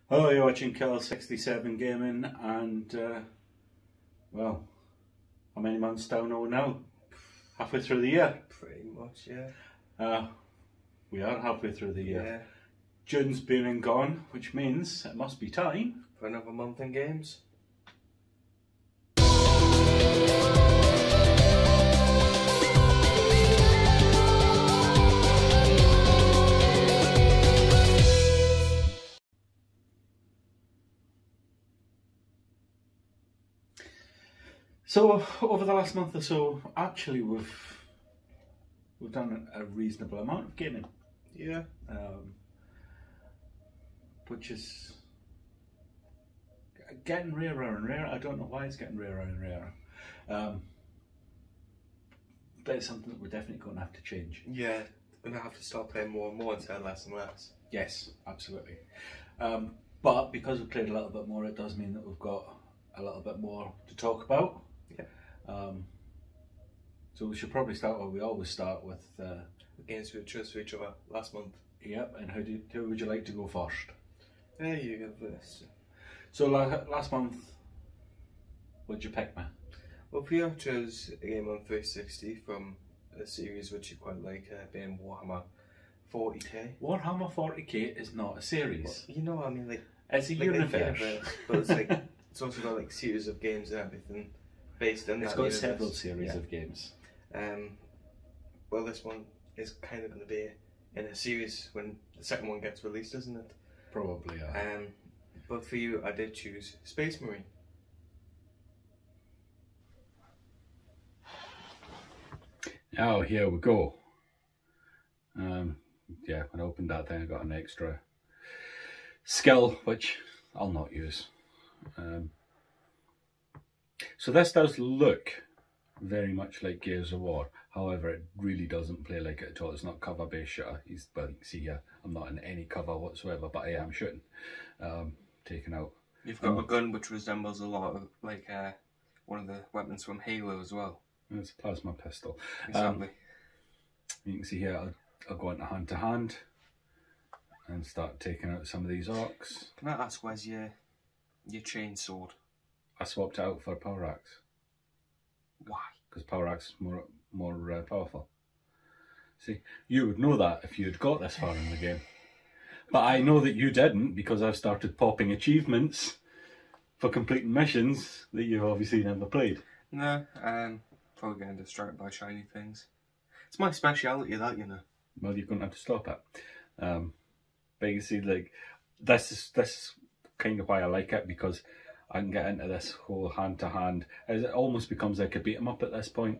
Hello, you're watching Killer 67 Gaming, and well, how many months down are we now? Halfway through the year? Pretty much, yeah. We are halfway through the year. Yeah. June's been and gone, which means it must be time For another month in games. So over the last month or so, actually we've done a reasonable amount of gaming. Yeah. Which is getting rarer and rarer. I don't know why it's getting rarer and rarer. But it's something that we're definitely going to have to change. Yeah, and I have to start playing more and more instead of less and less. Yes, absolutely. But because we've played a little bit more, it does mean that we've got a little bit more to talk about. Yeah. So we should probably start where we always start with Games we chose for each other last month. Yep. And who would you like to go first? There you go, this. So last month, what'd you pick, man? Well, Pierre chose a game on 360 from a series which you quite like, being Warhammer 40k. Warhammer 40k is not a series. Well, you know what I mean, like It's a universe. But it's like it's also got like series of games and everything based in that. It's got universe. several series of games. Well, this one is kind of going to be in a series when the second one gets released, isn't it? Probably, yeah. But for you, I did choose Space Marine. Oh, here we go. Yeah, when I opened that thing, I got an extra skill, which I'll not use. So this does look very much like Gears of War. However, it really doesn't play like it at all. It's not cover-based shooter. Well, you can see here, I'm not in any cover whatsoever, but I am shooting. Taking out. You've got a gun which resembles a lot of like one of the weapons from Halo as well. It's a plasma pistol. Exactly. You can see here, I'll go into hand to hand and start taking out some of these orcs. Can I ask, where's your chain sword? I swapped it out for a power axe. Why? Because power axe is more powerful. See, you would know that if you had got this far in the game. But I know that you didn't, because I've started popping achievements for completing missions that you've obviously never played. No, probably getting distracted by shiny things. It's my speciality, that, you know. Well, you're going to have to stop it. But you see, like, this is kind of why I like it, because I can get into this whole hand-to-hand. It almost becomes like a beat-em-up at this point,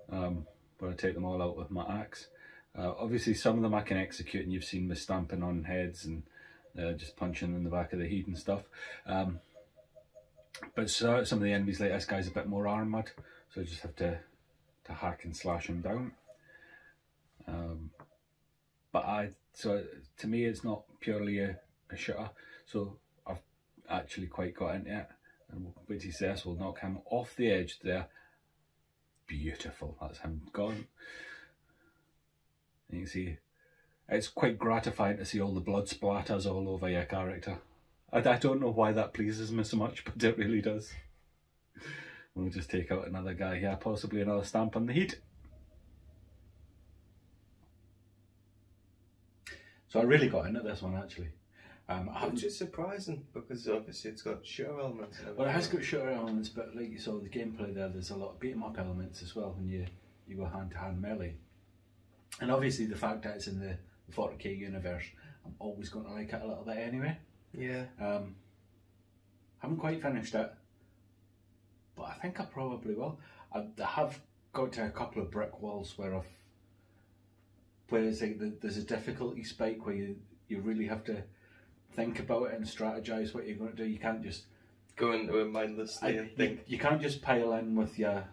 where I take them all out with my axe. Obviously, some of them I can execute, and you've seen me stamping on heads and just punching in the back of the head and stuff. But some of the enemies, like this guy's a bit more armoured, so I just have to hack and slash him down. So to me, it's not purely a shooter. So I've actually quite got into it, and which is this will knock him off the edge there. Beautiful, that's him gone. And you can see, it's quite gratifying to see all the blood splatters all over your character. I don't know why that pleases me so much, but it really does. We'll just take out another guy here, possibly another stamp on the head. So I really got into this one, actually. Which is surprising, because obviously it's got shooter elements. Well, it has got shooter elements, but like you saw the gameplay there, there's a lot of beat 'em up elements as well when you go hand-to-hand melee. And obviously the fact that it's in the 40k universe, I'm always going to like it a little bit anyway. Yeah. Haven't quite finished it, but I think I probably will. I have got to a couple of brick walls where it's like there's a difficulty spike where you really have to think about it and strategize what you're going to do. You can't just go into it mindlessly and think. You can't just pile in with your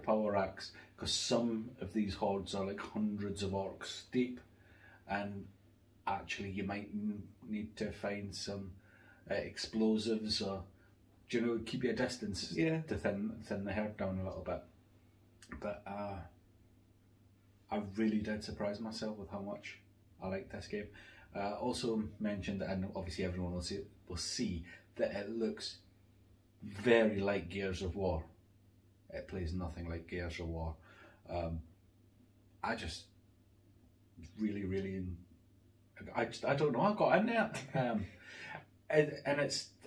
power axe, because some of these hordes are like hundreds of orcs deep, and actually you might need to find some explosives, or keep your distance, yeah, to thin the herd down a little bit. But I really did surprise myself with how much I like this game. Also mentioned, and obviously everyone will see that it looks very like Gears of War. It plays nothing like Gears of War. I just really, I don't know. I got into it, and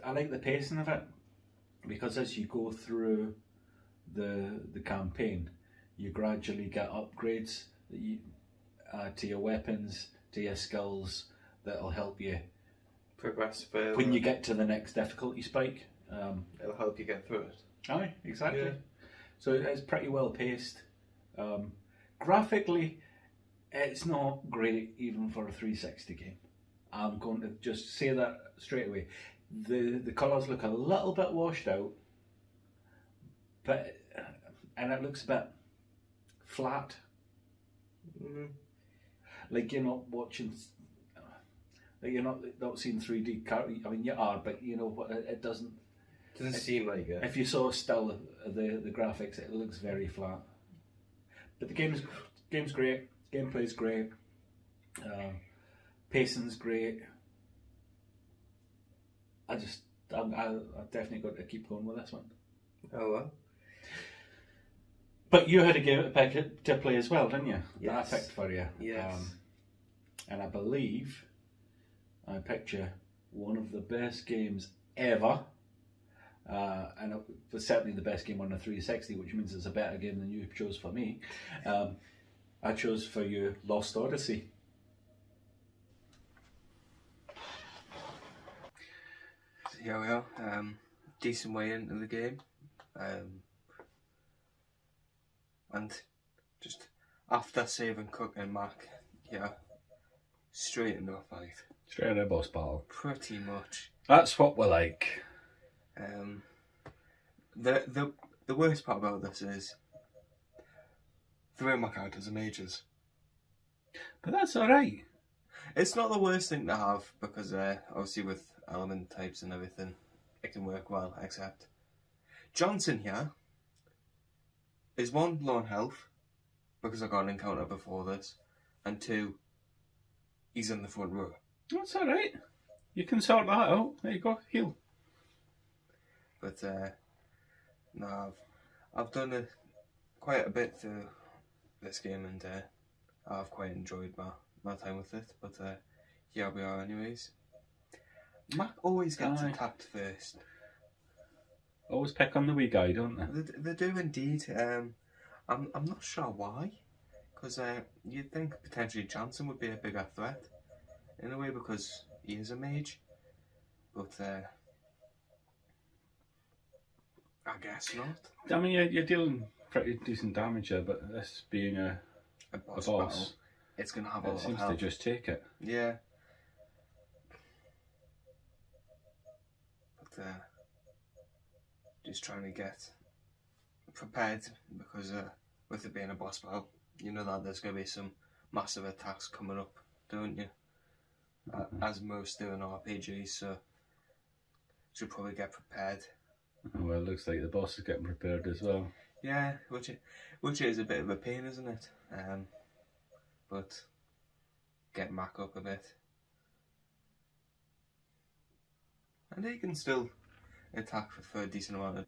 I like the pacing of it, because as you go through the campaign, you gradually get upgrades that you to your weapons, to your skills, that'll help you progress further. when you get to the next difficulty spike. It'll help you get through it. Aye, exactly. Yeah. So it's pretty well paced. Graphically, it's not great even for a 360 game. I'm going to just say that straight away. The colours look a little bit washed out, and it looks a bit flat. Mm-hmm. Like you're not watching, like you're not seeing 3D characters. I mean, you are, but you know it doesn't. Doesn't seem like it. If you saw a still the graphics, it looks very flat. But the game's great. Gameplay's great. Pacing's great. I definitely got to keep going with this one. Oh well. But you had a game to play as well, didn't you? Yes. That I picked for you. Yes. And I believe I picked you one of the best games ever. And it was certainly the best game on the 360, which means it's a better game than you chose for me. I chose for you Lost Odyssey. So here we are. Decent way into the game. And just after saving Cook and Mac, yeah, straight into a fight. Straight into a boss battle. Pretty much. That's what we like. The worst part about this is three of my characters are mages. But that's alright. It's not the worst thing to have, because obviously with element types and everything, it can work well, except Johnson here is one, low on health, because I got an encounter before this, and two, he's in the front row. That's alright. You can sort that out. There you go, heal. But no, I've done quite a bit through this game, and I've quite enjoyed my time with it. But here we are anyways. Mac always gets attacked first. Always pick on the wee guy, don't they? They do indeed. I'm not sure why, because you'd think potentially Johnson would be a bigger threat, in a way, because he is a mage. But I guess not. I mean, you're dealing pretty decent damage there, but this being a boss battle, it's going to have a lot of seems health. to just take it. Yeah. But just trying to get prepared, because with it being a boss battle, you know that there's going to be some massive attacks coming up, don't you? As most do in RPGs, so should probably get prepared. Well, it looks like the boss is getting prepared as well. Yeah, which is a bit of a pain, isn't it? But get Mac up a bit, and he can still attack for a decent amount of.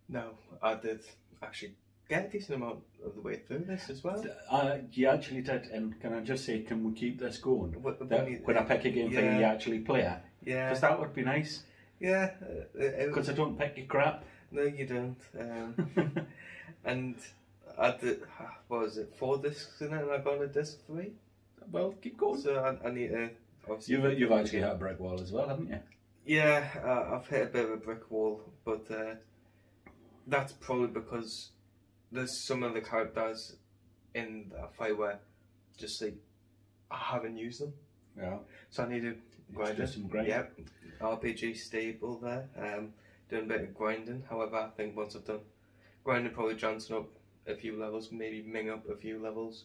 No, I did actually get a decent amount of the way through this as well. You actually did, and can I just say, can we keep this going? When I pick a game for you, you actually play it? Yeah. Because that would be nice. Yeah. Because I don't pick your crap. No, you don't. And I did, what was it, 4 discs in it, and I got on a disc 3? Well, keep going. So I need to... You've actually hit a brick wall as well, haven't you? Yeah, I've hit a bit of a brick wall, but that's probably because there's some of the characters in that fight where just like I haven't used them. Yeah. So I need to grind it. Some grind. Yep. RPG stable there. Doing a bit of grinding. However, I think once I've done grinding, probably Johnson up a few levels, maybe Ming up a few levels.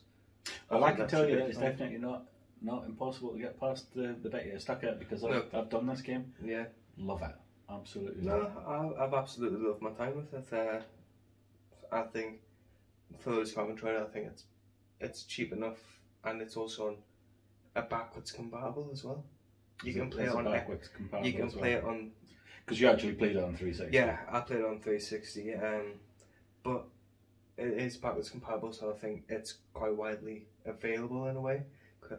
Well, I can tell you that it's definitely not impossible to get past the bit you're stuck at, because I've done this game. Yeah. Love it. Absolutely. No, I've absolutely loved my time with it. I think for those who haven't tried it, I think it's cheap enough, and it's also on backwards compatible as well. You Is can it- play is it it on. backwards compatible You can as well? play it on. Because you actually played it on 360. Yeah, I played it on 360. But it is backwards compatible, so I think it's quite widely available in a way.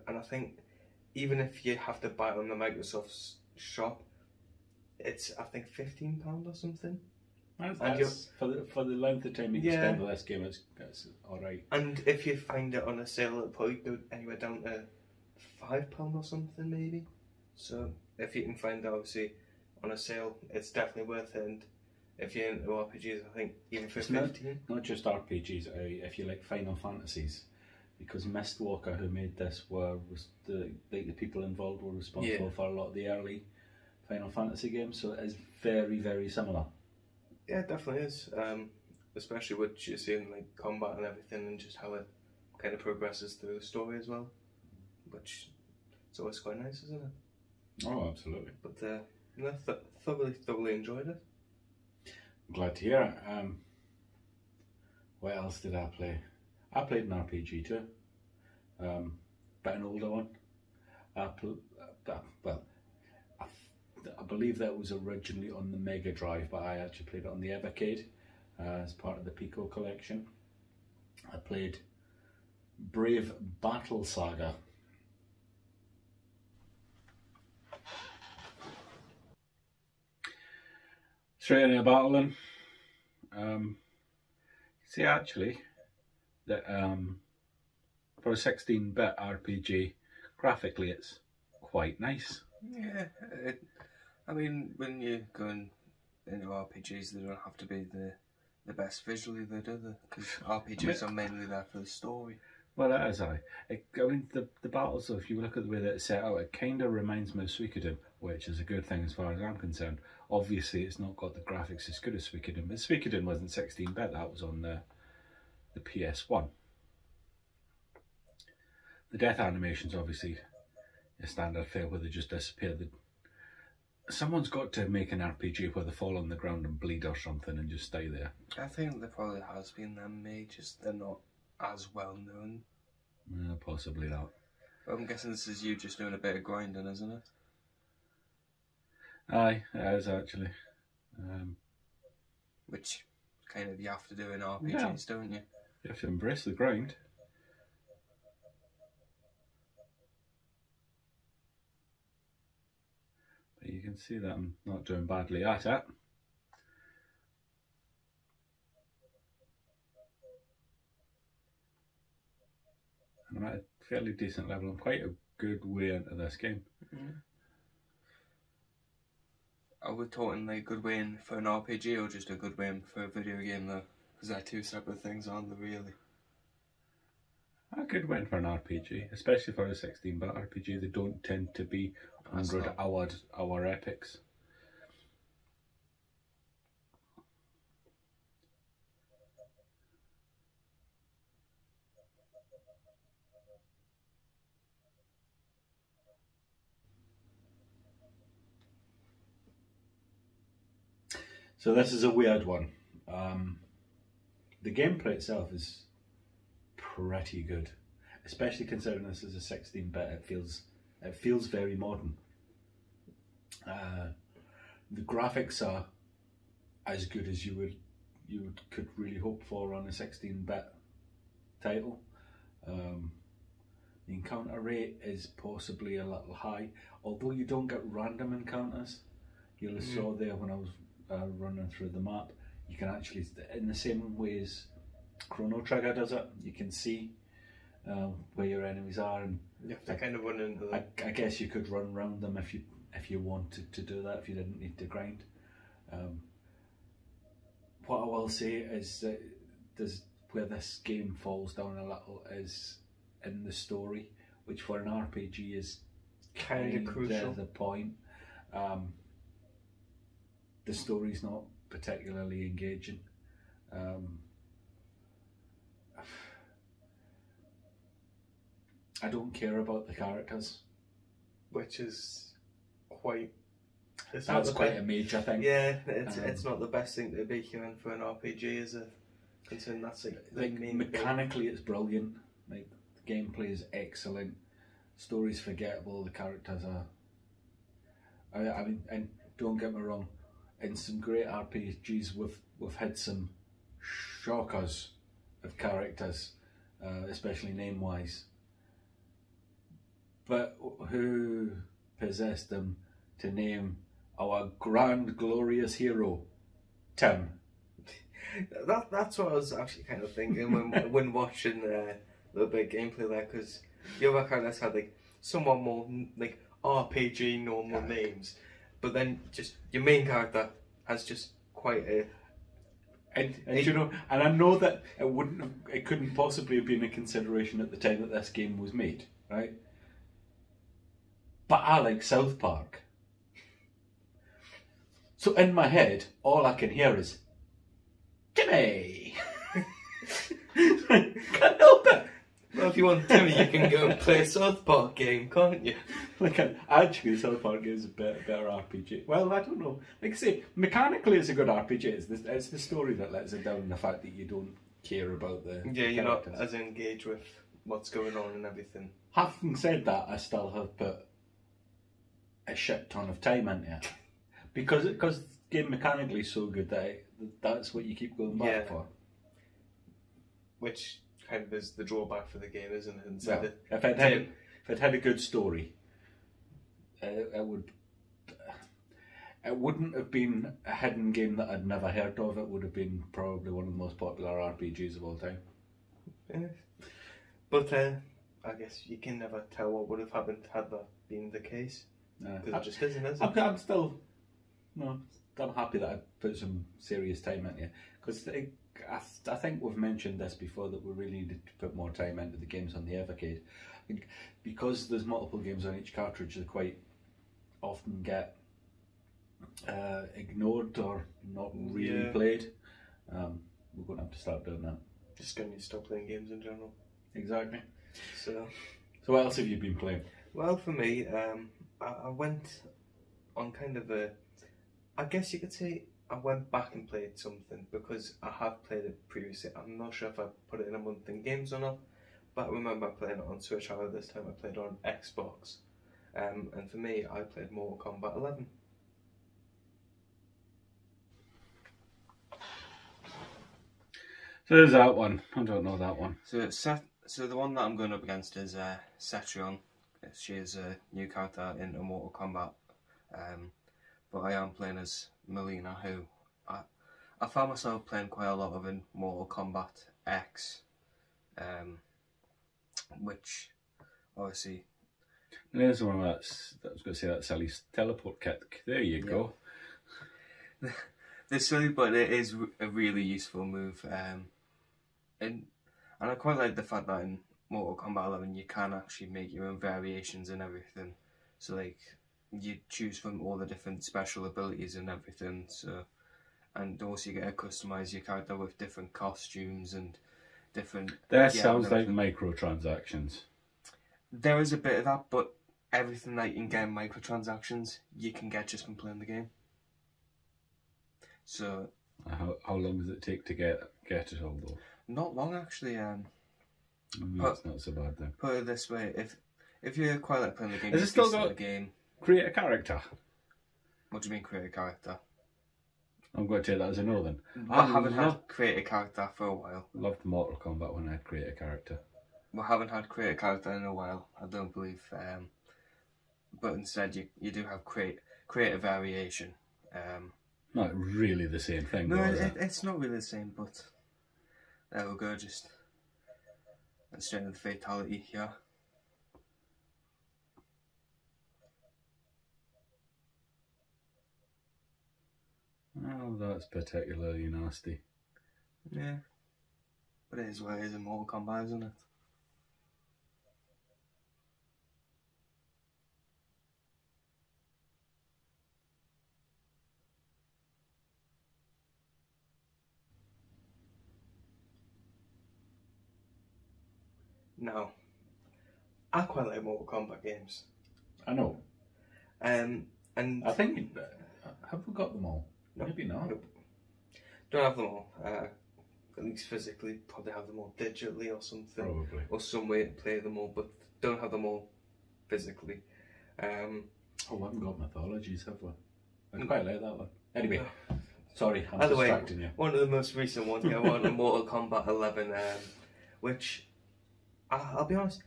And I think even if you have to buy it on the Microsoft's shop, it's I think £15 or something. That's for the length of time you can spend with this game, it's alright. And if you find it on a sale, it'll probably go anywhere down to £5 or something maybe. So if you can find it obviously on a sale, it's definitely worth it. And if you're into RPGs, I think even for 15. Not just RPGs, if you like Final Fantasies, because Mistwalker, who made this, was the people involved were responsible for a lot of the early Final Fantasy games, so it is very, very similar. Yeah, it definitely is. Especially what you see in like combat and everything, and just how it kind of progresses through the story as well, which it's always quite nice, isn't it? Oh, absolutely. But thoroughly enjoyed it. I'm glad to hear it. What else did I play? I played an RPG too, but an older one. I believe that was originally on the Mega Drive, but I actually played it on the Evercade as part of the Pico collection. I played Brave Battle Saga. Straight into battling. See, actually, that for a 16-bit RPG, graphically it's quite nice. Yeah, I mean, when you're going into RPGs, they don't have to be the best visually, though, do they? Because RPGs are mainly there for the story. Well, that is I mean, the battles, if you look at the way that it's set out, it kind of reminds me of Suikoden, which is a good thing as far as I'm concerned. Obviously, it's not got the graphics as good as Suikoden, but Suikoden wasn't 16-bit, that was on the PS1. The death animations, obviously, a standard fare where they just disappear. Someone's got to make an RPG where they fall on the ground and bleed or something and just stay there. I think there probably has been them made, just they're not as well known. Possibly not. Well, I'm guessing this is you just doing a bit of grinding, isn't it? Aye, it is actually. Which kind of you have to do in RPGs, don't you? You have to embrace the grind. But you can see that I'm not doing badly at it. And I'm at a fairly decent level. I'm quite a good way into this game. Mm-hmm. Are we talking like good way in for an RPG or just a good way in for a video game though? Because they're two separate things, aren't they really? A good win for an RPG, especially for a 16-bit RPG. They don't tend to be 100-hour epics. So this is a weird one. The gameplay itself is pretty good, especially considering this is a 16-bit. It feels very modern. The graphics are as good as you could really hope for on a 16-bit title. The encounter rate is possibly a little high, although you don't get random encounters. You'll have saw there when I was running through the map, you can actually, in the same way as Chrono Trigger does it, you can see where your enemies are, and you have to kind of run into them. I guess you could run around them if you wanted to do that, if you didn't need to grind. What I will say is that where this game falls down a little is in the story, which for an RPG is kind of crucial. The point. The story's not particularly engaging. I don't care about the characters, which is quite. That's quite a major thing. Yeah, it's not the best thing to be hearing for an RPG, is it? Considering that's like mechanically, it's brilliant. Like the gameplay is excellent. story's forgettable. The characters are. I mean, and don't get me wrong, in some great RPGs, we've had some shockers of characters, especially name-wise. But who possessed them to name our grand, glorious hero, Tim? That's what I was actually kind of thinking when watching a little bit of gameplay there, because the other characters had like somewhat more like RPG normal names, but then just your main character has just quite a. And you know, and I know that it couldn't possibly have been a consideration at the time that this game was made, right? But I like South Park. So in my head, all I can hear is, Timmy! Can't help it! Well, if you want Timmy, you can go and play a South Park game, can't you? Actually, South Park is a better RPG. Well, I don't know. Like I say, mechanically it's a good RPG. It's the story that lets it down, and the fact that you don't care about the you're characters. not as engaged with what's going on and everything. Having said that, I still have put a shit ton of time into it. Because the game mechanically is so good that that's what you keep going back for. Which kind of is the drawback for the game, isn't it? Well, if it had a good story, it wouldn't have been a hidden game that I'd never heard of. It would have been probably one of the most popular RPGs of all time. Yeah. But I guess you can never tell what would have happened had that been the case. Because it just isn't, is it? I'm still, I'm happy that I put some serious time into it. Because I think we've mentioned this before, that we really needed to put more time into the games on the Evercade. I think because there's multiple games on each cartridge, they quite often get ignored or not really played. We're going to have to start doing that. Just going to need to stop playing games in general. Exactly. So what else have you been playing? Well, for me, I went on kind of a, I guess you could say, I went back and played something, because I have played it previously. I'm not sure if I put it in a month in games or not, but I remember playing it on Switch. However, this time I played it on Xbox, and for me, I played Mortal Kombat 11. So there's that one. I don't know that one. So the one that I'm going up against is Cetrion. She is a new character in Mortal Kombat, but I am playing as Melina, who I found myself playing quite a lot of in Mortal Kombat X, which obviously. There's one I was going to say, that Sally's teleport kit. There you go. They're silly, but it is a really useful move, and I quite like the fact that in Mortal Kombat 11 you can actually make your own variations and everything. So like you choose from all the different special abilities and everything. So, and also you get to customize your character with different costumes and different. That sounds like microtransactions. There is a bit of that, but everything that you can get in microtransactions, you can get just from playing the game. So, how long does it take to get it all though? Not long actually. That's not so bad then. Put it this way: if you're quite like playing the game, has it still got the game? Create a character? What do you mean create a character? I'm going to take that as a no then. I haven't had create a character for a while. Loved Mortal Kombat when I had create a character. We haven't had create a character in a while, I don't believe. But instead you do have create a variation. Not really the same thing. No, though, is it? It's not really the same, but there we go, just straight into the fatality here. Oh, that's particularly nasty. Yeah. But it is what it is in Mortal Kombat, isn't it? Now, I quite like Mortal Kombat games. I know. And I think have we got them all? No, maybe not. Nope. Don't have them all. At least physically, probably have them all digitally or something. Probably. Or some way to play them all, but don't have them all physically. Oh, we haven't got mythologies, have we? I quite like that one. Anyway, sorry, I'm distracting you. One of the most recent ones, yeah, one of Mortal Kombat 11, which, I'll be honest,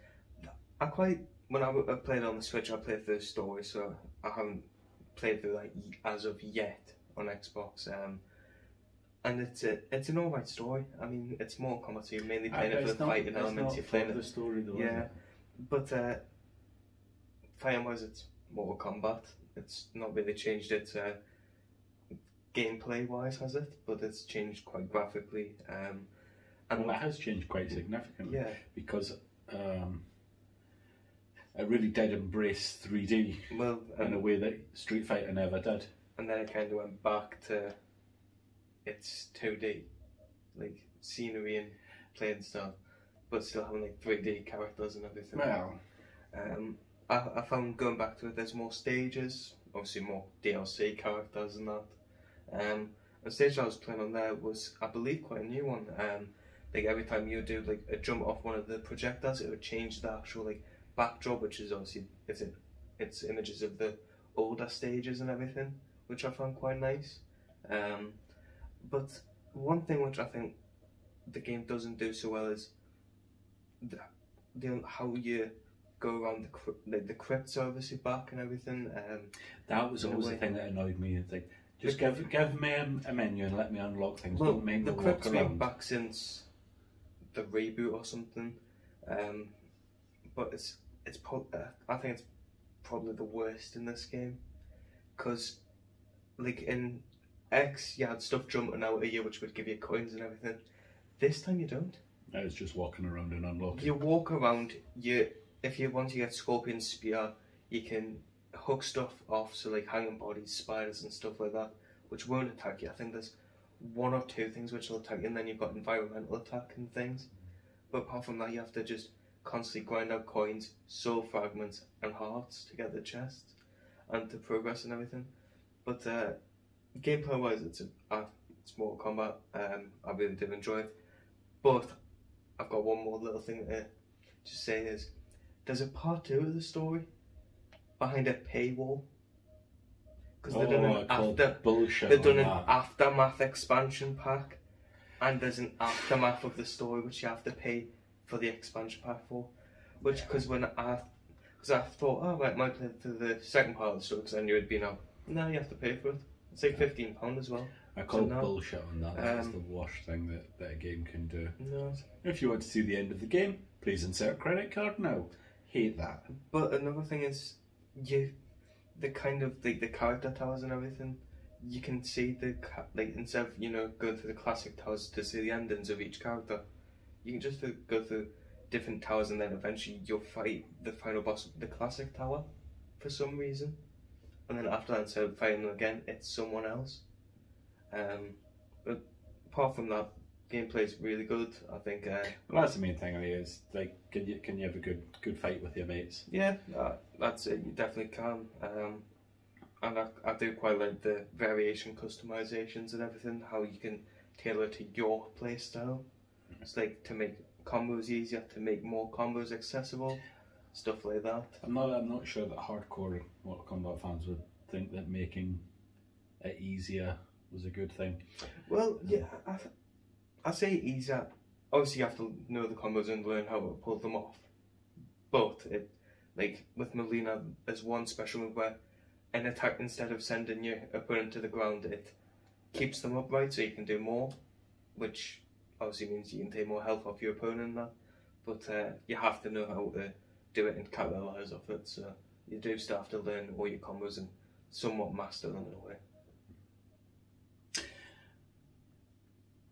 when I played on the Switch, I played through the story, so I haven't played through like as of yet on Xbox. And it's an alright story. I mean, it's Mortal Kombat, so you're mainly playing it for the fighting elements. You're playing the story, though. Yeah, but fighting-wise, it's Mortal Kombat. It's not really changed its gameplay-wise, has it? But it's changed quite graphically. And well, it has changed quite significantly. Yeah. Because it really did embrace 3D in a way that Street Fighter never did. And then it kind of went back to its 2D, like scenery and playing stuff, but still having like 3D characters and everything. Well, I found going back to it, there's more stages, obviously more DLC characters and that. The stage I was playing on there was, I believe, quite a new one. Like every time you do like a jump off one of the projectiles, it would change the actual like backdrop, which is obviously it's images of the older stages and everything, which I found quite nice. But one thing which I think the game doesn't do so well is how you go around the crypts are obviously back and everything. That was always the thing that annoyed me. It's like, just give me a menu and let me unlock things. Well, don't make me the walk crypts been around. back since the reboot or something. But I think it's probably the worst in this game, because like in X you had stuff jumping out at you which would give you coins and everything. This time you don't. It's just walking around and unlocking. You walk around. Once you get Scorpion Spear, you can hook stuff off, so like hanging bodies, spiders and stuff like that, which won't attack you. I think there's one or two things which will attack you, and then you've got environmental attack and things. But apart from that, you have to just constantly grind out coins, soul fragments and hearts to get the chests and to progress and everything. But gameplay wise, it's Mortal Kombat. I really do enjoy it. But I've got one more little thing to just say is, there's a part 2 of the story behind a paywall, because they've done an aftermath expansion pack, and there's an aftermath of the story which you have to pay for the expansion pack for. Which, because I thought, oh right, I might play through the second part of the story because I knew it'd been out. No, you have to pay for it. It's like £15 as well. I call bullshit on that. That's the worst thing that a game can do. No. If you want to see the end of the game, please insert credit card now. Hate that. But another thing is, the kind of the character towers and everything, you can see instead of going through the classic towers to see the endings of each character, you can just go through different towers, and then eventually you'll fight the final boss of the classic tower for some reason, and then after that, instead of fighting them again, it's someone else. But apart from that, gameplay is really good. I think. Well, that's the main thing. Is like, can you have a good fight with your mates? Yeah, that's it. You definitely can. And I do quite like the variation customizations and everything. How you can tailor to your playstyle. It's like to make combos easier, to make more combos accessible, stuff like that. I'm not sure that hardcore Mortal Kombat fans would think that making it easier was a good thing. Well, yeah, I say easier. Obviously, you have to know the combos and learn how to pull them off. But like with Melina, there's one special move where an attack, instead of sending your opponent to the ground, it keeps them upright so you can do more, which obviously means you can take more health off your opponent and that. But you have to know how to do it and capitalise off it. So you do still have to learn all your combos and somewhat master them in a way.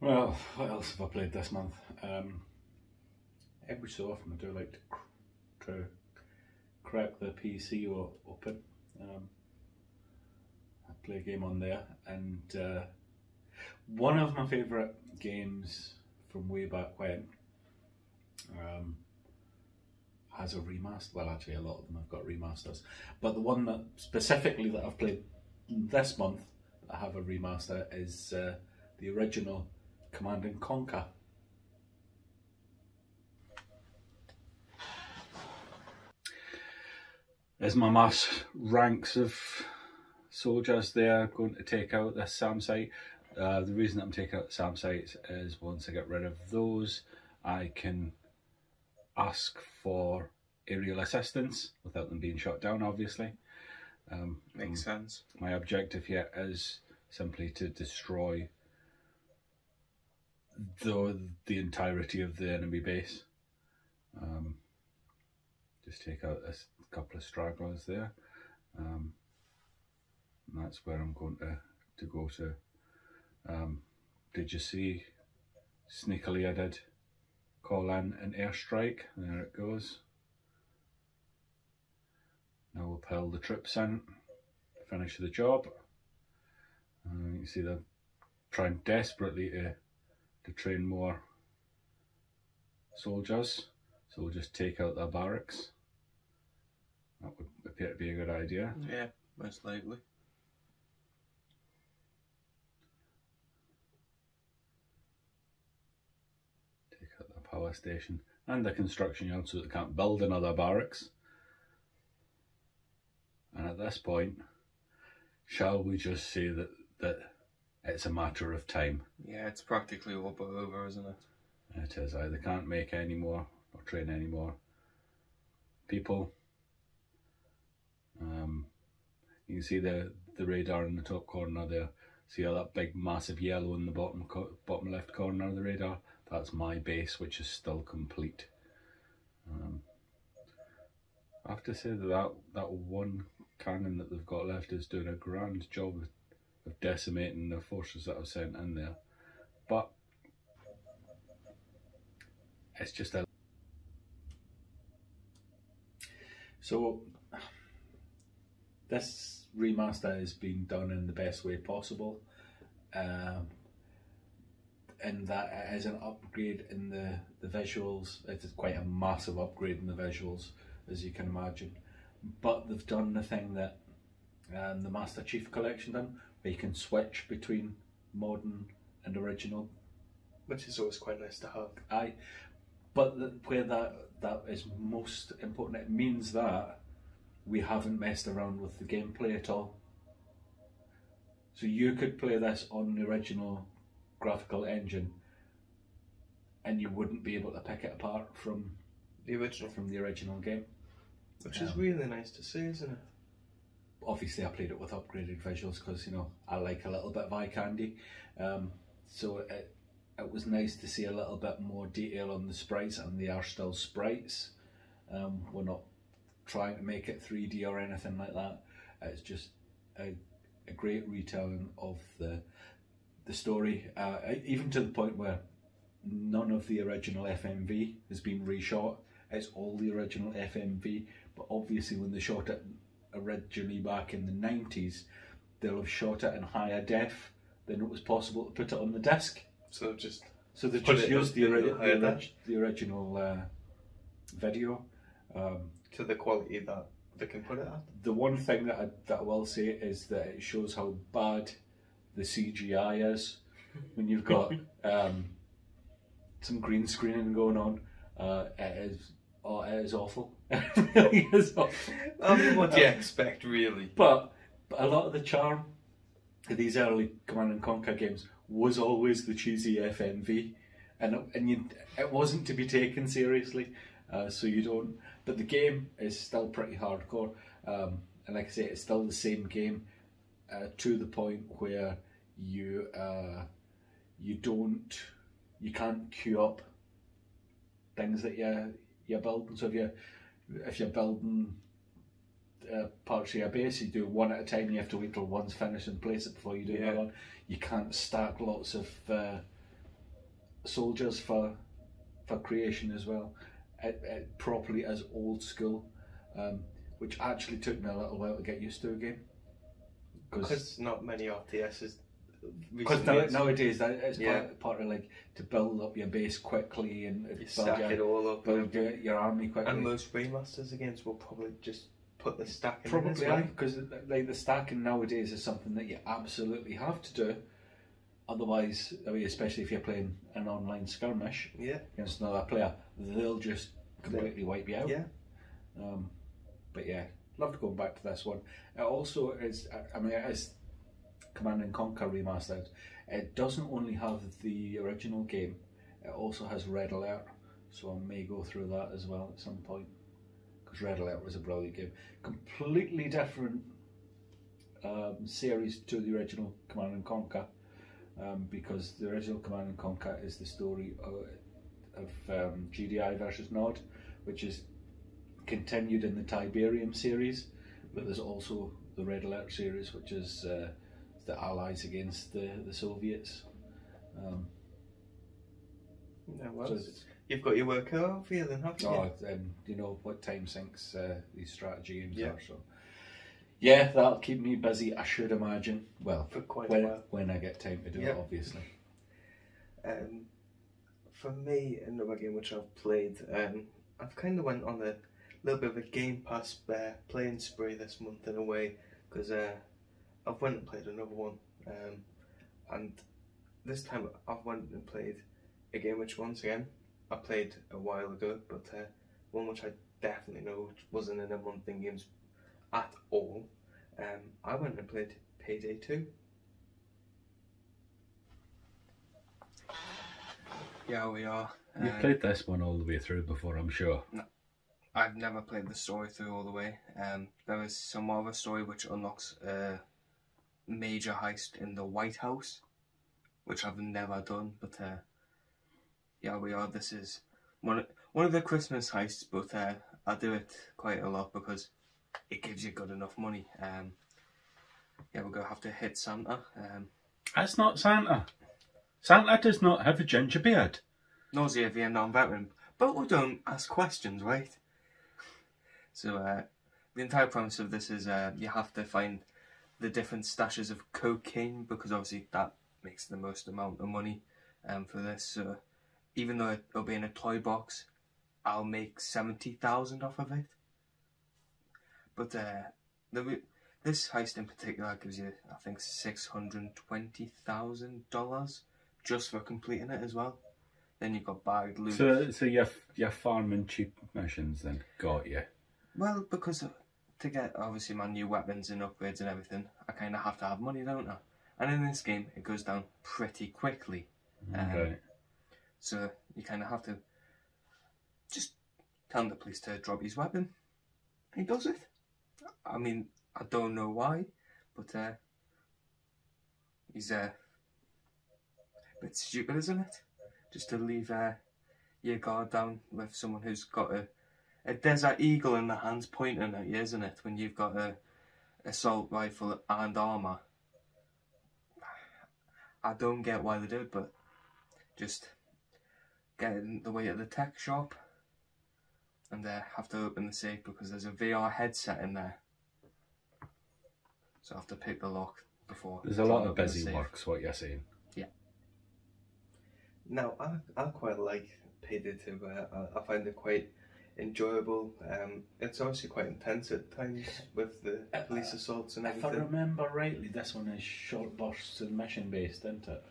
Well, what else have I played this month? Every so often I do like to crack the PC open. I play a game on there, and one of my favourite games from way back when has a remaster. Well, actually a lot of them have got remasters, but the one that specifically that I've played this month that I have a remaster is the original Command and Conquer. As my mass ranks of soldiers there going to take out this SAM site. The reason I'm taking out the SAM sites is once I get rid of those, I can ask for aerial assistance without them being shot down, obviously. Makes sense. My objective here is simply to destroy the entirety of the enemy base. Just take out a couple of stragglers there. And that's where I'm going to go to. Did you see, sneakily I did call in an airstrike. There it goes. Now we'll pile the troops in, finish the job. You can see they're trying desperately to train more soldiers, so we'll just take out their barracks. That would appear to be a good idea. Yeah, most likely. Take out the power station and the construction yard so that they can't build another barracks. And at this point, shall we just say that it's a matter of time? Yeah, it's practically all but over, isn't it? It is. They can't make any more or train any more people. You can see the radar in the top corner there. See how that big massive yellow in the bottom left corner of the radar? That's my base, which is still complete. I have to say that one cannon that they've got left is doing a grand job of decimating the forces that I've sent in there. But it's just a... So this remaster is being done in the best way possible, and that it is an upgrade in the visuals. It is quite a massive upgrade in the visuals, as you can imagine. But they've done the thing that the Master Chief Collection done, where you can switch between modern and original, Which is always quite nice to have. Aye, but where that is most important, it means that we haven't messed around with the gameplay at all. So you could play this on the original graphical engine, and you wouldn't be able to pick it apart from The original. the original game. Which is really nice to see, isn't it? Obviously, I played it with upgraded visuals because, you know, I like a little bit of eye candy. So it was nice to see a little bit more detail on the sprites, and they are still sprites. We're not trying to make it 3D or anything like that. It's just a great retelling of the story, even to the point where none of the original FMV has been reshot. It's all the original FMV, but obviously when they shot it originally back in the 90s, they'll have shot it in higher def than it was possible to put it on the disc. So they just used the original video. To the quality that they can put it at. The one thing that I will say is that it shows how bad the CGI is when you've got some green screening going on. It is awful. It really is awful. I mean, what do you expect, really? But a lot of the charm of these early Command and Conquer games was always the cheesy FMV, and it wasn't to be taken seriously. So you don't. But the game is still pretty hardcore, and like I say, it's still the same game to the point where you can't queue up things that you're building. So if you're building parts of your base, you do one at a time. You have to wait till one's finished and place it before you do another one. You can't stack lots of soldiers for creation as well. It properly is old school, which actually took me a little while to get used to again. Because not many RTSs. Because nowadays that is part of like to build up your base quickly and stack it all up, build your army quickly. And most remasters against will probably just put the stacking probably in as well. Because like the stacking nowadays is something that you absolutely have to do. Otherwise, I mean, especially if you're playing an online skirmish against another player, they'll just completely wipe you out. Yeah. But yeah, loved going back to this one. It also is, I mean, it is Command and Conquer remastered. It doesn't only have the original game, it also has Red Alert, so I may go through that as well at some point, because Red Alert was a brilliant game. Completely different series to the original Command and Conquer, because the original Command and Conquer is the story of GDI versus Nod, which is continued in the Tiberium series, but there's also the Red Alert series, which is the Allies against the Soviets. Yeah, well, so you've got your work out for you then, haven't you? Oh, and you know what time sinks these strategy games are, so yeah, that'll keep me busy, I should imagine. Well, for quite a while. When I get time to do it, obviously. For me, another game which I've played, I've kind of went on a little bit of a Game Pass playing spree this month in a way, because I've went and played another one, and this time I've went and played a game which once again I played a while ago, but one which I definitely know wasn't in a month in games at all. I went and played Payday 2. Yeah, we are. You've played this one all the way through before, I'm sure. No, I've never played the story through all the way. There is somewhat of a story which unlocks a major heist in the White House, which I've never done, but yeah, we are. This is one of the Christmas heists, but I do it quite a lot because it gives you good enough money. Yeah, we're going to have to hit Santa. That's not Santa. Santa does not have a ginger beard. Nor is he a Vietnam veteran. But we don't ask questions, right? So the entire premise of this is you have to find the different stashes of cocaine, because obviously that makes the most amount of money for this. So even though it'll be in a toy box, I'll make 70,000 off of it. But this heist in particular gives you, I think, $620,000 just for completing it as well. Then you've got bagged loot. So you're farming cheap missions then? Got you. Well, because to get obviously my new weapons and upgrades and everything, I kind of have to have money, don't I? And in this game, it goes down pretty quickly. Right. So you kind of have to just tell the police to drop his weapon. He does it. I mean, I don't know why, but he's a bit stupid, isn't it? Just to leave your guard down with someone who's got a desert eagle in their hands pointing at you, isn't it? When you've got a assault rifle and armour. I don't get why they do it, but just get in the way at the tech shop and have to open the safe because there's a VR headset in there. So I have to pick the lock before. There's a lot of busy work's what you're saying. Yeah. Now, I quite like Payday 2. I find it quite enjoyable. It's obviously quite intense at times with the police assaults and everything. If I remember rightly, this one is short bursts and mission based, isn't it?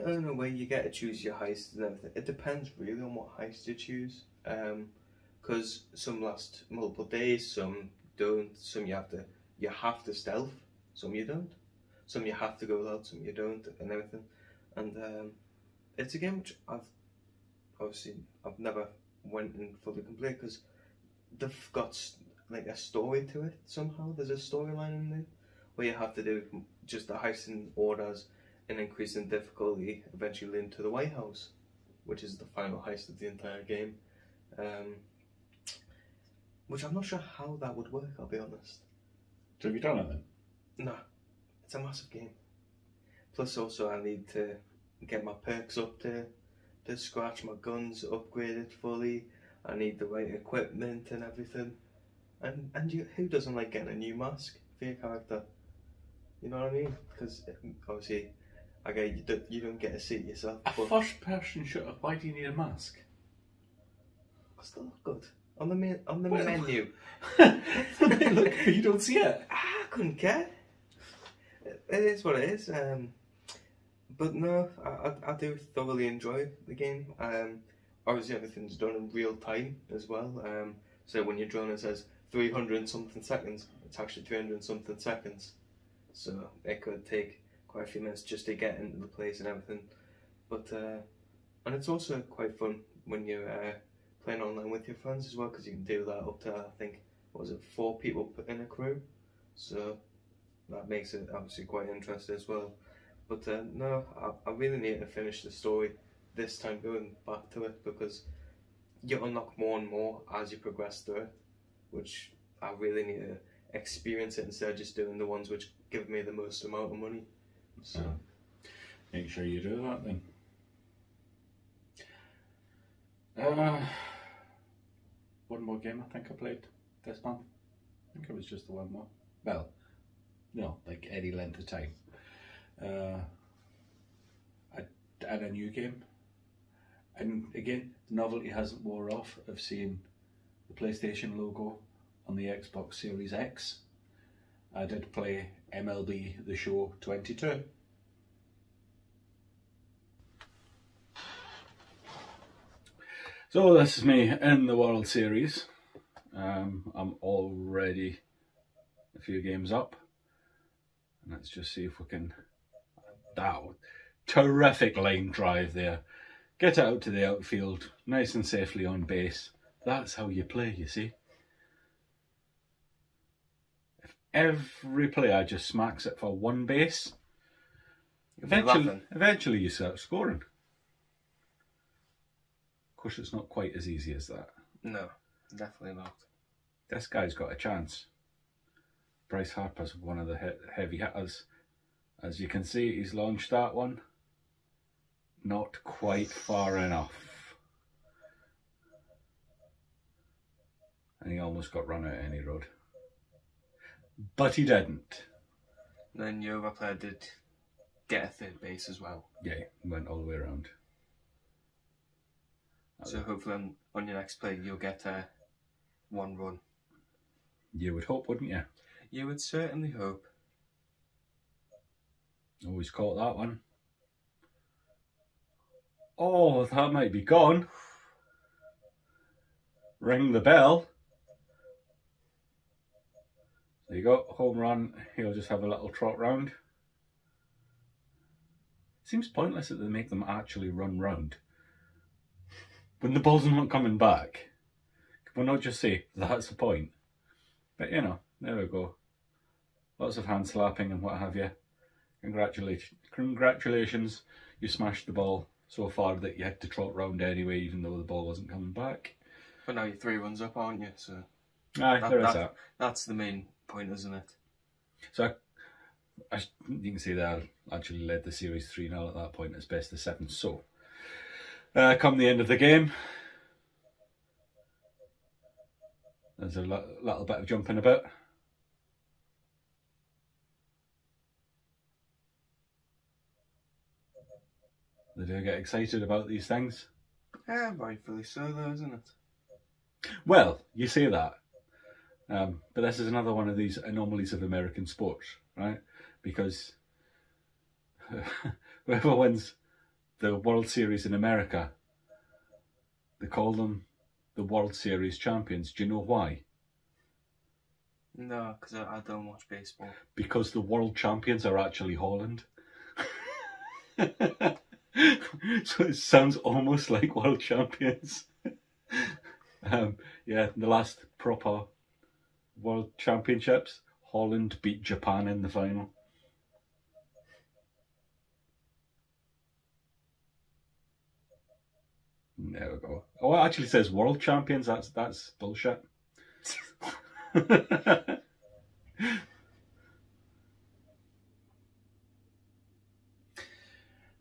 In a way, you get to choose your heists and everything. It depends really on what heist you choose. Because some last multiple days, some don't. Some you have to stealth. Some you don't. Some you have to go loud. Some you don't, and everything. And it's a game which I've never went and fully completed because they've got like a story to it somehow. There's a storyline in there where you have to do just the heist in orders and increase in difficulty, eventually into the White House, which is the final heist of the entire game. Which I'm not sure how that would work, I'll be honest. So have you done it then? No, it's a massive game. Plus also I need to get my perks up to scratch, my guns upgraded fully. I need the right equipment and everything. And who doesn't like getting a new mask for your character? You know what I mean? Because obviously, you don't get to see it yourself. A first-person shooter. Why do you need a mask? I still look good on the menu. Look, you don't see it. I couldn't care. It is what it is. But no, I do thoroughly enjoy the game. Obviously everything's done in real time as well. So when your drone says 300 and something seconds. It's actually 300 and something seconds. So it could take quite a few minutes just to get into the place and everything. But and it's also quite fun when you're playing online with your friends as well, because you can do that up to, I think, what was it, 4 people in a crew. So that makes it obviously quite interesting as well. But no, I really need to finish the story this time, going back to it, because you unlock more and more as you progress through it, which I really need to experience it instead of just doing the ones which give me the most amount of money. So make sure you do that then. One more game I think I played this month. I think it was just the one more. Well, no, like any length of time. I had a new game, and again, the novelty hasn't wore off of seeing the PlayStation logo on the Xbox Series X. I did play MLB The Show 22. So this is me in the World Series. I'm already a few games up. And let's just see if we can... Oh, terrific line drive there. Get it out to the outfield, nice and safely on base. That's how you play, you see. If every player just smacks it for one base, eventually you start scoring. Of course, it's not quite as easy as that. no, definitely not. This guy's got a chance. Bryce Harper's one of the heavy hitters. As you can see, he's launched that one. Not quite far enough. And he almost got run out of any road. But he didn't. Then your other player did get a third base as well. Yeah, he went all the way around. So hopefully on your next play you'll get one run. You would hope, wouldn't you? You would certainly hope. Always caught that one. Oh, that might be gone. Ring the bell. There you go, home run. He'll just have a little trot round. Seems pointless that they make them actually run round when the ball's not coming back. Can we not just say that's the point? But you know, there we go. Lots of hand slapping and what have you. Congratulations, you smashed the ball so far that you had to trot round anyway, even though the ball wasn't coming back. But now you're 3 runs up, aren't you? So Aye, there is that. That's the main point, isn't it? So you can see that I actually led the series 3-0 at that point. It's best of 7. So come the end of the game, there's a little bit of jumping about. They do get excited about these things. Yeah, rightfully so though, isn't it? Well, you say that. But this is another one of these anomalies of American sports, right? Because whoever wins the World Series in America, they call them the World Series champions. Do you know why? No, because I don't watch baseball. Because the world champions are actually Holland. So it sounds almost like world champions. Yeah, the last proper world championships, Holland beat Japan in the final. There we go. Oh, it actually says world champions. That's bullshit.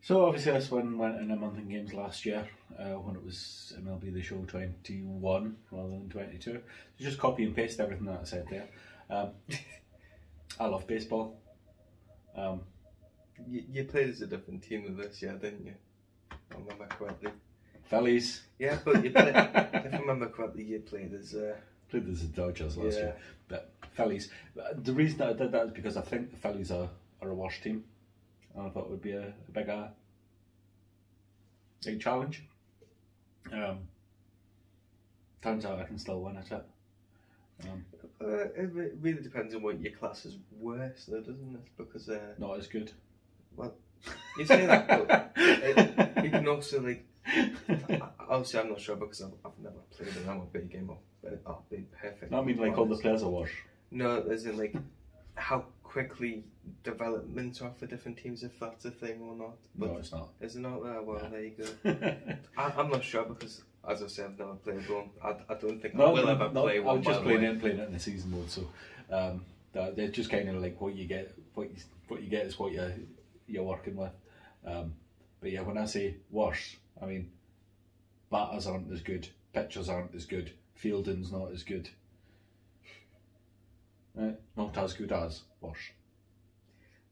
So obviously this one went in a month in games last year when it was MLB The Show 21 rather than 22. So just copy and paste everything that I said there. I love baseball. You played as a different team with this, yeah, didn't you? If I remember correctly. Phillies. Yeah, but you played, if I remember correctly, you played as... Played as the Dodgers last year. But Phillies. The reason that I did that is because I think the Phillies are a worse team. I thought it would be a big challenge. Turns out I can still win at it. It really depends on what your class is worse, though, doesn't it? Because not as good. well, you say that, but you can also like. Obviously, I'm not sure because I've never played an MLB game. I'll be perfect. I mean, like all the players are worse. No, as in like how quickly development are for different teams, if that's a thing or not. But no, it's not. Is it not? Well, there you go. I'm not sure because, as I said, I've never played one. I don't think I will ever play one. I'm just playing it in the season mode, so they're just kind of like what you get. What you get is what you're working with. But yeah, when I say worse, I mean batters aren't as good, pitchers aren't as good, fielding's not as good. Not as good as, worse.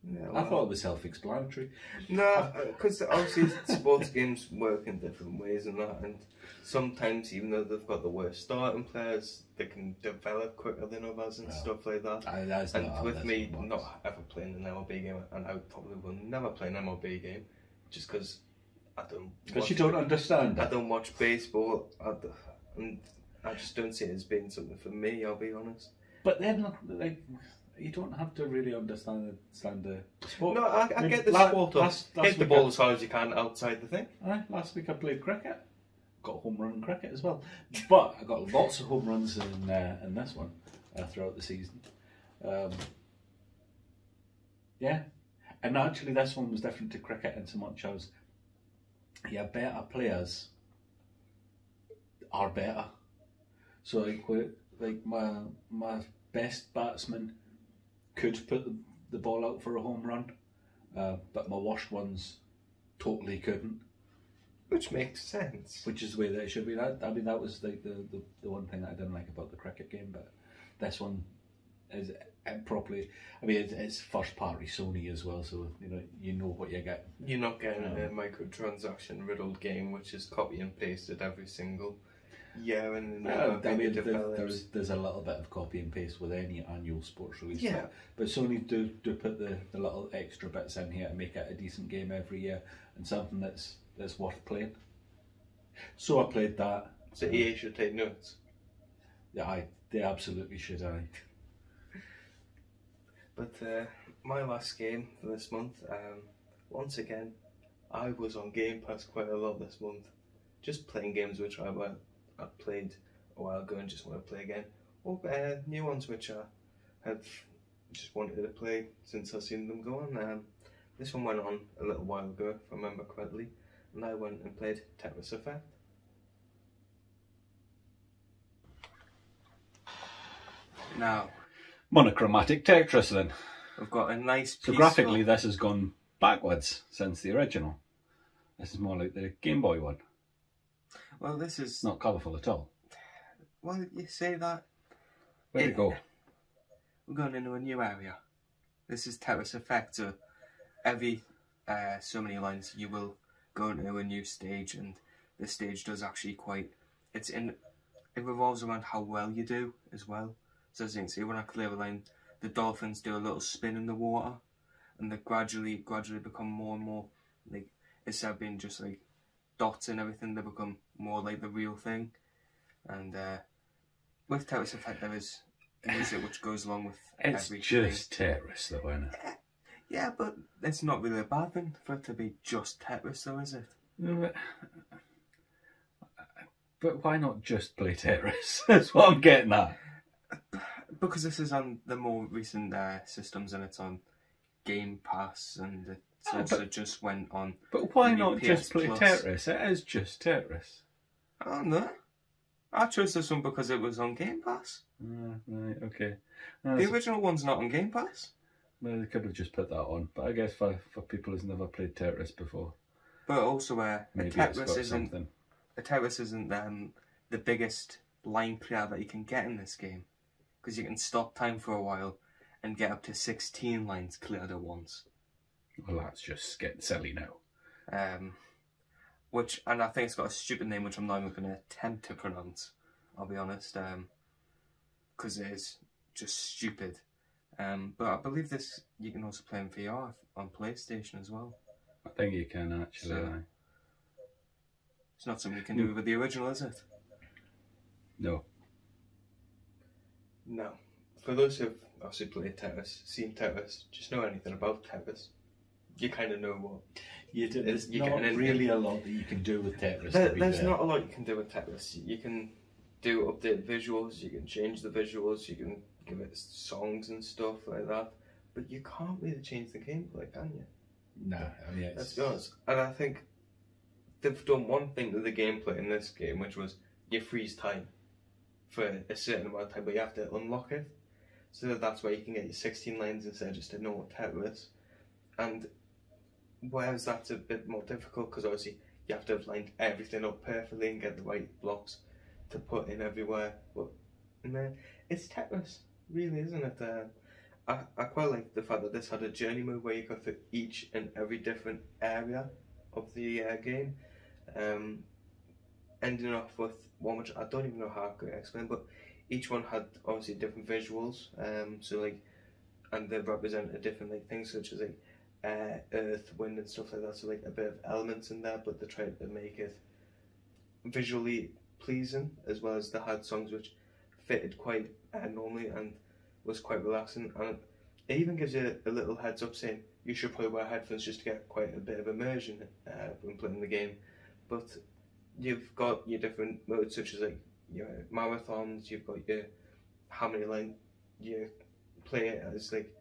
Yeah, well, I thought it was self-explanatory. No, because obviously sports games work in different ways and that, and sometimes even though they've got the worst starting players, they can develop quicker than others and stuff like that. And with me not ever playing an MLB game, and I probably will never play an MLB game, just because I don't. Because you don't understand. I don't watch baseball, and I just don't see it as being something for me. I'll be honest. But then, like, you don't have to really understand the sport. No, I get the sport of hit the ball as hard as you can outside the thing. Last week I played cricket. Got a home run in cricket as well. But I got lots of home runs in this one throughout the season. Yeah. And actually this one was different to cricket in so much as better players are better. So like my best batsman could put the ball out for a home run, but my worst ones totally couldn't. Which makes sense. Which is the way that it should be. That was like the one thing that I didn't like about the cricket game, but this one is properly. I mean, it's first party Sony as well, so you know what you get. You're not getting a microtransaction riddled game, which is copy and pasted every single year, and I mean, there's a little bit of copy and paste with any annual sports release. Yeah. But Sony do put the little extra bits in here to make it a decent game every year and something that's worth playing. So I played that. So EA should take notes. Yeah, they absolutely should. But my last game for this month, once again, I was on Game Pass quite a lot this month, just playing games which I played a while ago and just want to play again, or new ones which I have just wanted to play since I've seen them go on. This one went on a little while ago, if I remember correctly, and I went and played Tetris Effect. Now, monochromatic Tetris then. We've got a nice piece. So graphically this has gone backwards since the original. This is more like the Game Boy one. Well, this is not colourful at all. Well, you say that. Where'd it go? We're going into a new area. This is Tetris Effect, so every so many lines you will go into a new stage, and this stage does actually it revolves around how well you do as well. So as you can see, when I clear a line, the dolphins do a little spin in the water, and they gradually become more and more, like, instead of being just like dots and everything, they become more like the real thing. And with Tetris Effect, there is music which goes along with everything. It's just Tetris though, isn't it? Yeah, but it's not really a bad thing for it to be just Tetris though, is it? No, but why not just play Tetris? That's what I'm getting at. Because this is on the more recent systems, and it's on Game Pass, and it's also just went on. But why not PS just play Plus. Tetris? It is just Tetris. I don't know. I chose this one because it was on Game Pass. Right, okay. The original one's not on Game Pass. Well, they could have just put that on, but I guess for people who's never played Tetris before. But also, a maybe Tetris isn't the biggest line clear that you can get in this game, because you can stop time for a while and get up to 16 lines cleared at once. Well, that's just getting silly now. And I think it's got a stupid name which I'm not even going to attempt to pronounce, I'll be honest, because it is just stupid. But I believe this you can also play in VR on PlayStation as well. I think you can actually. So, it's not something you can do with the original, is it? No. No. For those who've obviously played Tetris, seen Tetris, just know anything about Tetris, you kind of know what. There's not really a lot that you can do with Tetris. There's not a lot you can do with Tetris. You can do updated visuals, you can change the visuals, you can give it songs and stuff like that, but you can't really change the gameplay, can you? No, I mean, let's be honest. And I think they've done one thing to the gameplay in this game, which was you freeze time for a certain amount of time, but you have to unlock it. So that's where you can get your 16 lines instead of just a normal Tetris. And whereas that's a bit more difficult, because obviously you have to have lined everything up perfectly and get the right blocks to put in everywhere. But it's Tetris, really, isn't it? I quite like the fact that this had a journey mode where you go through each and every different area of the game. Ending off with one which I don't even know how I could explain, but each one had obviously different visuals. So like, and they represented different like things such as like earth, wind, and stuff like that. So like a bit of elements in there, but they tried to make it visually pleasing, as well as they had songs which fitted quite normally and was quite relaxing. And it even gives you a little heads up saying you should probably wear headphones just to get quite a bit of immersion when playing the game. But you've got your different modes, such as like your marathons. You've got your how many length you play it as, like,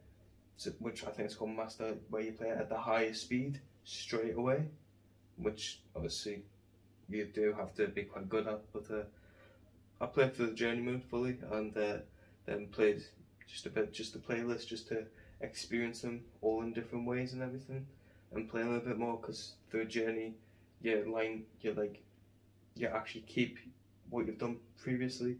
which I think is called master, where you play it at the highest speed straight away, which obviously you do have to be quite good at. But I played through the journey mode fully, and then played just the playlist, just to experience them all in different ways and everything, and play a little bit more, because through a journey you actually keep what you've done previously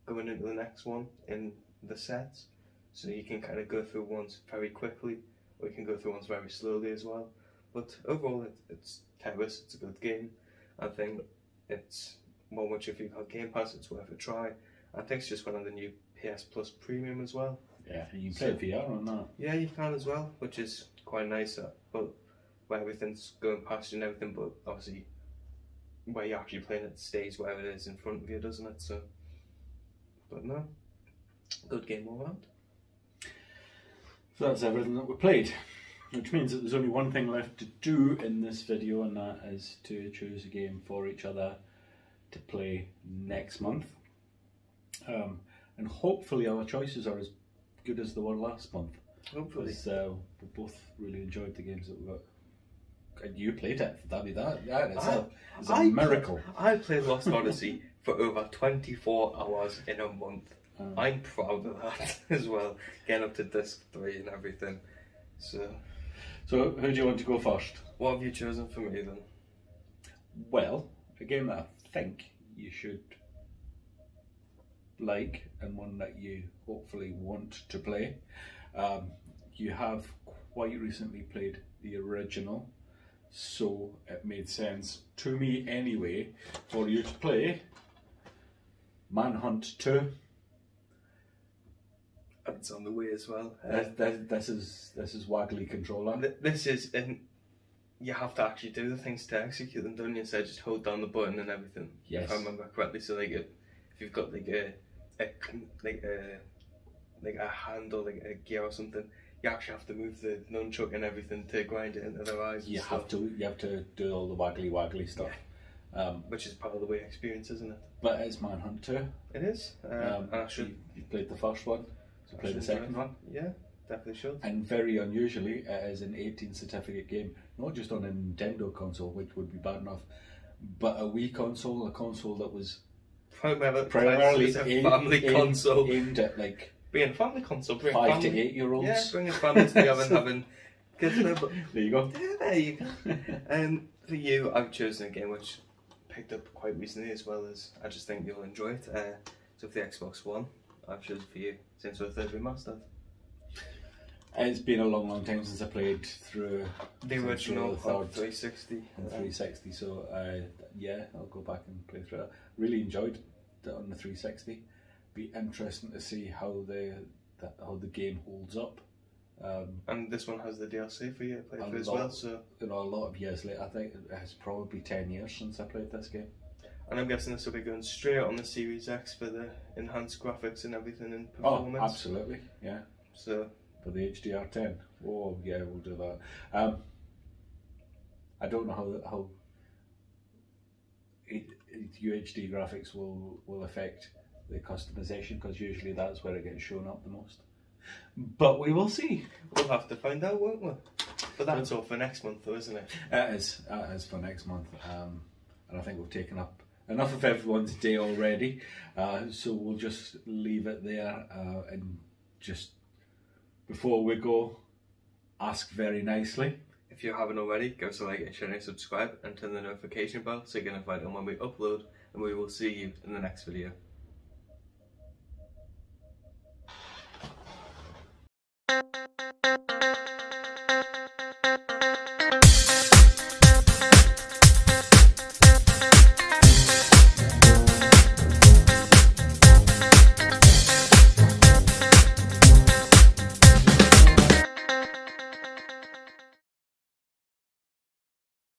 going into the next one in the sets, so you can kind of go through ones very quickly, or you can go through ones very slowly as well. But overall, it's Tetris. It's a good game. I think it's one which, if you've got Game Pass, it's worth a try. I think it's just went on the new PS Plus Premium as well. Yeah, you can play VR on that. Yeah, you can as well, which is quite nice. But where everything's going past you and everything, but obviously where you're actually playing it stays where it is in front of you, doesn't it? So, but no, good game all round. So that's everything that we played, which means that there's only one thing left to do in this video, and that is to choose a game for each other to play next month. And hopefully our choices are as good as they were last month. Hopefully. Because we both really enjoyed the games that we got. And you played it. It's a miracle. I played Lost Odyssey for over 24 hours in a month. I'm proud of that as well. Getting up to disc 3 and everything. So who do you want to go first? What have you chosen for me then? Well, a game that I think you should like, and one that you hopefully want to play. You have quite recently played the original, so it made sense to me anyway for you to play Manhunt 2. It's on the way as well. This is waggly controller. This is, and you have to actually do the things to execute them, don't you? So just hold down the button and everything. Yes. If I remember correctly. So like, if you've got like a hand or like a gear or something, you actually have to move the nunchuck and everything to grind it into their eyes. You have to do all the waggly stuff. Yeah. Which is part of the way experience, isn't it? But it's Manhunt 2. It is. And I should. You played the first one, so play the second one. Yeah, definitely should. And very unusually, it is an 18 certificate game, not just on a Nintendo console, which would be bad enough, but a Wii console, a console that was primarily a family console, aimed at like being a family console, bring 5 to 8 year olds. Yeah, bringing families together and having kids. But there you go. Yeah, there you go. For you, I've chosen a game which picked up quite recently, as well as I just think you'll enjoy it. So for the Xbox One, I've chosen for you since we're third remastered. It's been a long time since I played through the original on 360. On 360, so yeah, I'll go back and play through it. Really enjoyed it on the 360. Be interesting to see how the game holds up. And this one has the DLC for you to play through as well. So a lot of years later, I think it's probably 10 years since I played this game. And I'm guessing this will be going straight on the Series X for the enhanced graphics and everything and Oh, performance. absolutely, yeah. So For the HDR10. Oh, yeah, we'll do that. I don't know how UHD graphics will affect the customization, because usually that's where it gets shown up the most. But we will see. we'll have to find out, won't we? But that's all for next month, though, isn't it? It is for next month. And I think we've taken up enough of everyone's day already. So we'll just leave it there, and just before we go, ask very nicely. If you haven't already, give us a like and share and subscribe and turn the notification bell so you get notified on when we upload, and we will see you in the next video.